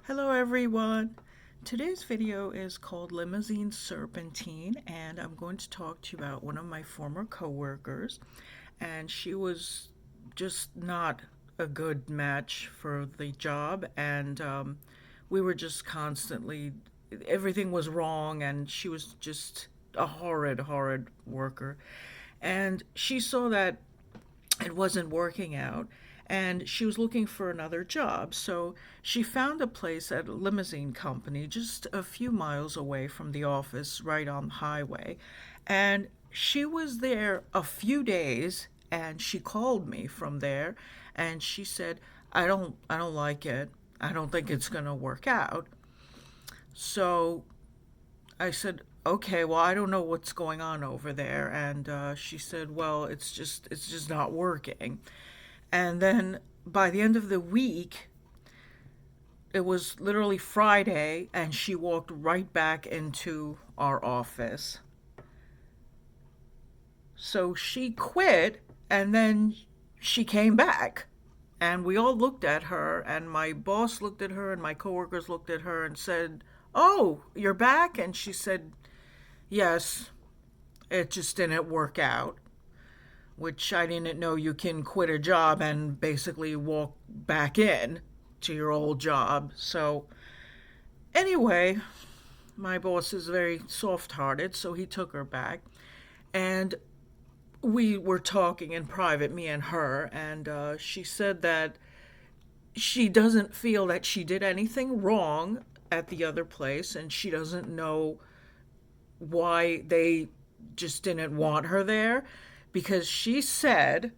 Hello everyone. Today's video is called Limousine Serpentine, and I'm going to talk to you about one of my former coworkers, and she was just not a good match for the job, and we were just constantly, everything was wrong, and she was just a horrid worker. And she saw that it wasn't working out, and she was looking for another job. So she found a place at a limousine company just a few miles away from the office, right on the highway. And she was there a few days, and she called me from there, and she said, I don't like it. I don't think it's going to work out. So I said, okay, well, I don't know what's going on over there. And she said, well, it's just not working. And then by the end of the week, it was literally Friday, and she walked right back into our office. So she quit, and then she came back. And we all looked at her, and my boss looked at her, and my coworkers looked at her and said, "Oh, you're back?" And she said, "Yes, it just didn't work out." Which I didn't know you can quit a job and basically walk back in to your old job. So, anyway, my boss is very soft hearted, so he took her back. And we were talking in private, me and her, and she said that she doesn't feel that she did anything wrong at the other place, and she doesn't know why they just didn't want her there, because she said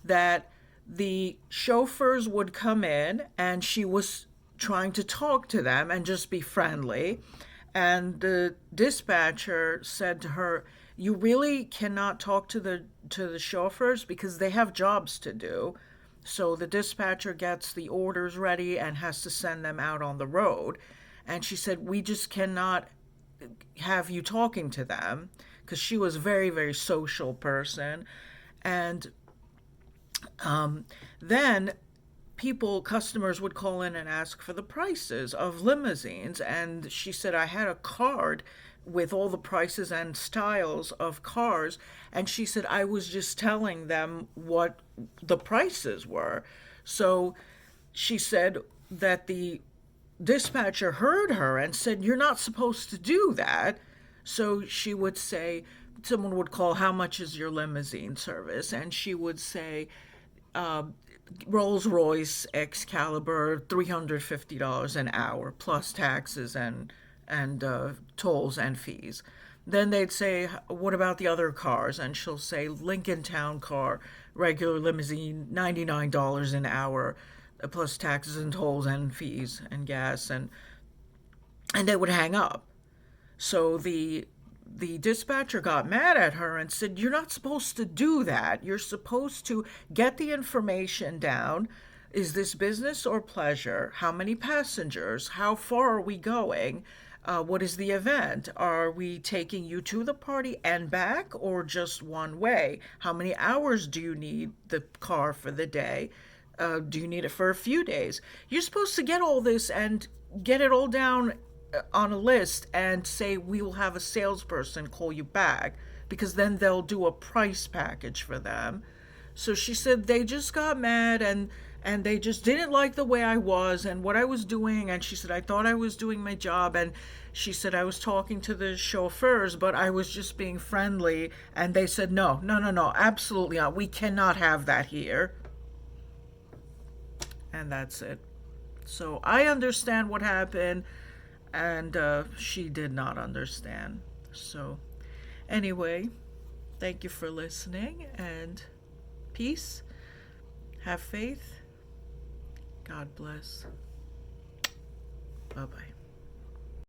that the chauffeurs would come in and she was trying to talk to them and just be friendly. And the dispatcher said to her, "You really cannot talk to the chauffeurs because they have jobs to do." So the dispatcher gets the orders ready and has to send them out on the road. And she said, "We just cannot have you talking to them," because she was a very social person. And then customers would call in and ask for the prices of limousines. And she said, "I had a card with all the prices and styles of cars." And she said, "I was just telling them what the prices were." So she said that the dispatcher heard her and said, "You're not supposed to do that." So she would say, someone would call, "How much is your limousine service?" And she would say, Rolls Royce Excalibur, $350 an hour, plus taxes and tolls and fees. Then they'd say, "What about the other cars?" And she'll say, "Lincoln Town Car, regular limousine, $99 an hour, plus taxes and tolls and fees and gas." And they would hang up. So the dispatcher got mad at her and said, "You're not supposed to do that. You're supposed to get the information down. Is this business or pleasure? How many passengers? How far are we going? What is the event? Are we taking you to the party and back, or just one way? How many hours do you need the car for the day? Do you need it for a few days?" You're supposed to get all this and get it all down on a list and say, "We will have a salesperson call you back," because then they'll do a price package for them. So she said they just got mad, and they just didn't like the way I was and what I was doing. And she said, "I thought I was doing my job." And she said, "I was talking to the chauffeurs, but I was just being friendly." And they said, No, absolutely not. We cannot have that here." And that's it. So I understand what happened, and she did not understand. So, anyway, thank you for listening, and peace. Have faith. God bless. Bye bye.